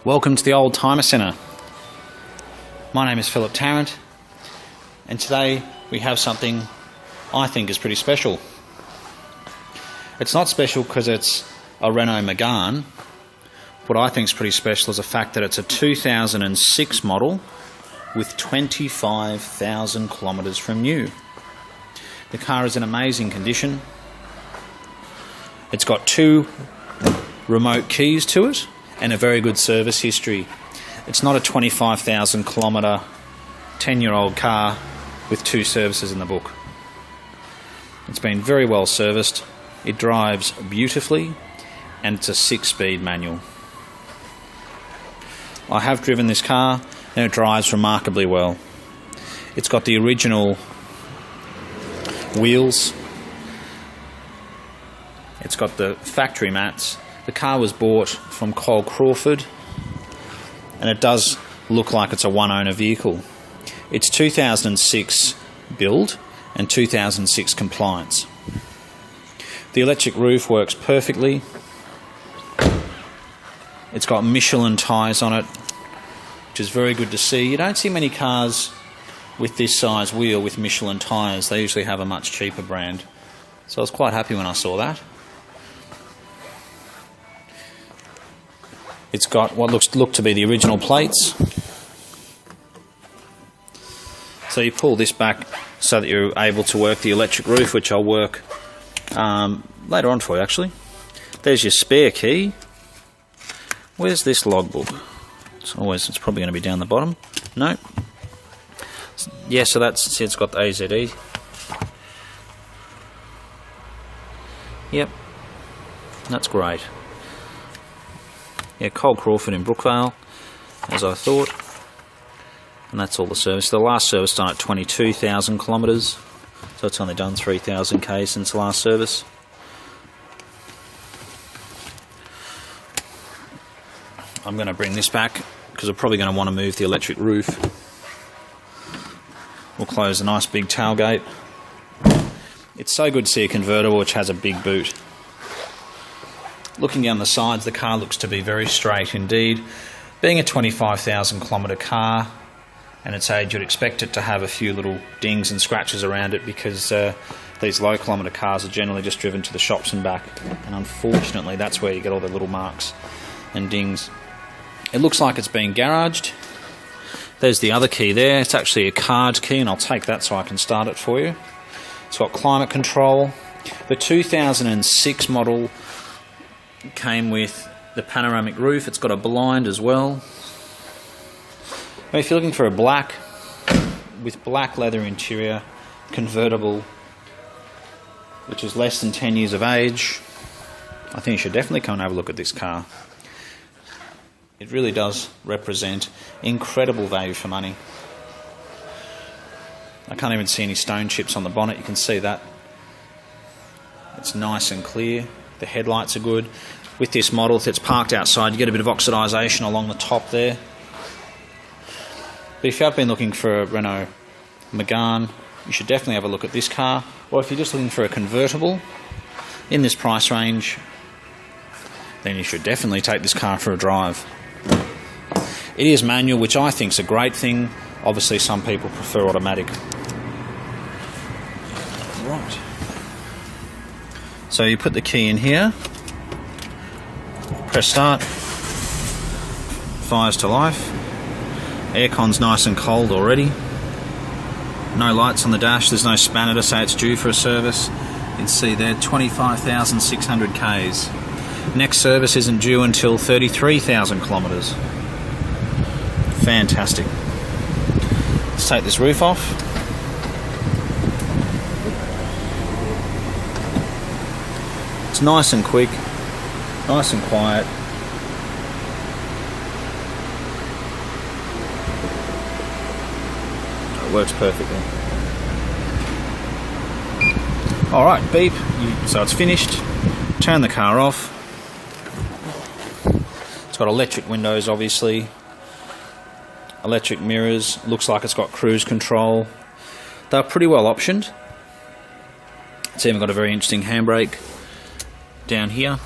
Welcome to the Old Timer Centre. My name is Philip Tarrant, and today we have something I think is pretty special. It's not special because it's a Renault Megane. What I think is pretty special is the fact that it's a 2006 model with 25,000 kilometres from new. The car is in amazing condition. It's got 2 remote keys to it and a very good service history. It's not a 25,000 kilometre, 10-year-old car with 2 services in the book. It's been very well serviced, it drives beautifully, and it's a 6-speed manual. I have driven this car and it drives remarkably well. It's got the original wheels, it's got the factory mats. The car was bought from Cole Crawford, and it does look like it's a one-owner vehicle. It's 2006 build and 2006 compliance. The electric roof works perfectly. It's got Michelin tyres on it, which is very good to see. You don't see many cars with this size wheel with Michelin tyres. They usually have a much cheaper brand. So I was quite happy when I saw that. It's got what look to be the original plates. So you pull this back so that you're able to work the electric roof, which I'll work later on for you actually. There's your spare key. Where's this logbook? It's probably going to be down the bottom. No. Yeah, so it's got the AZE. Yep. That's great. Yeah, Cole Crawford in Brookvale, as I thought. And that's all the service. The last service done at 22,000 kilometres, so it's only done 3,000 k since the last service. I'm going to bring this back because we're probably going to want to move the electric roof. We'll close a nice big tailgate. It's so good to see a convertible which has a big boot. Looking down the sides, the car looks to be very straight indeed. Being a 25,000 kilometre car and its age, you'd expect it to have a few little dings and scratches around it because these low kilometre cars are generally just driven to the shops and back, and unfortunately that's where you get all the little marks and dings. It looks like it's been garaged. There's the other key there. It's actually a card key, and I'll take that so I can start it for you. It's got climate control. The 2006 model came with the panoramic roof. It's got a blind as well. If you're looking for a black with black leather interior convertible which is less than 10 years of age, I think you should definitely come and have a look at this car. It really does represent incredible value for money. I can't even see any stone chips on the bonnet. You can see that. It's nice and clear. The headlights are good. With this model, if it's parked outside, you get a bit of oxidisation along the top there. But if you have been looking for a Renault Megane, you should definitely have a look at this car. Or if you're just looking for a convertible in this price range, then you should definitely take this car for a drive. It is manual, which I think is a great thing. Obviously, some people prefer automatic. Right. So you put the key in here, press start, fires to life. Aircon's nice and cold already. No lights on the dash, there's no spanner to say it's due for a service. You can see there, 25,600 Ks. Next service isn't due until 33,000 kilometres. Fantastic. Let's take this roof off. It's nice and quick, nice and quiet. It works perfectly. Alright, beep. So it's finished. Turn the car off. It's got electric windows, obviously. Electric mirrors. Looks like it's got cruise control. They're pretty well optioned. It's even got a very interesting handbrake down here.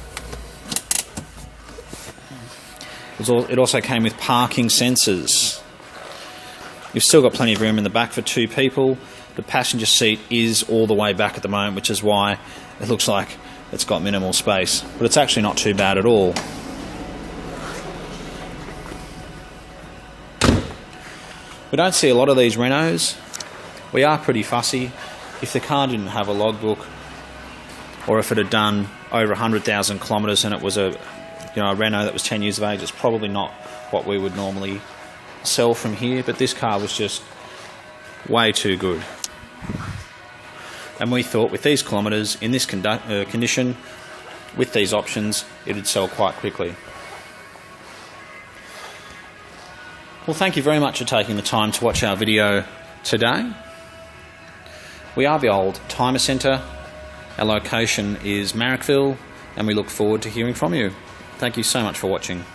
It also came with parking sensors. You've still got plenty of room in the back for 2 people. The passenger seat is all the way back at the moment, which is why it looks like it's got minimal space. But it's actually not too bad at all. We don't see a lot of these Renaults. We are pretty fussy. If the car didn't have a logbook, or if it had done over 100,000 kilometres and it was a Renault that was 10 years of age, it's probably not what we would normally sell from here. But this car was just way too good. And we thought with these kilometres, in this condition, with these options, it'd sell quite quickly. Well, thank you very much for taking the time to watch our video today. We are the old Timer Centre. Our location is Marrickville, and we look forward to hearing from you. Thank you so much for watching.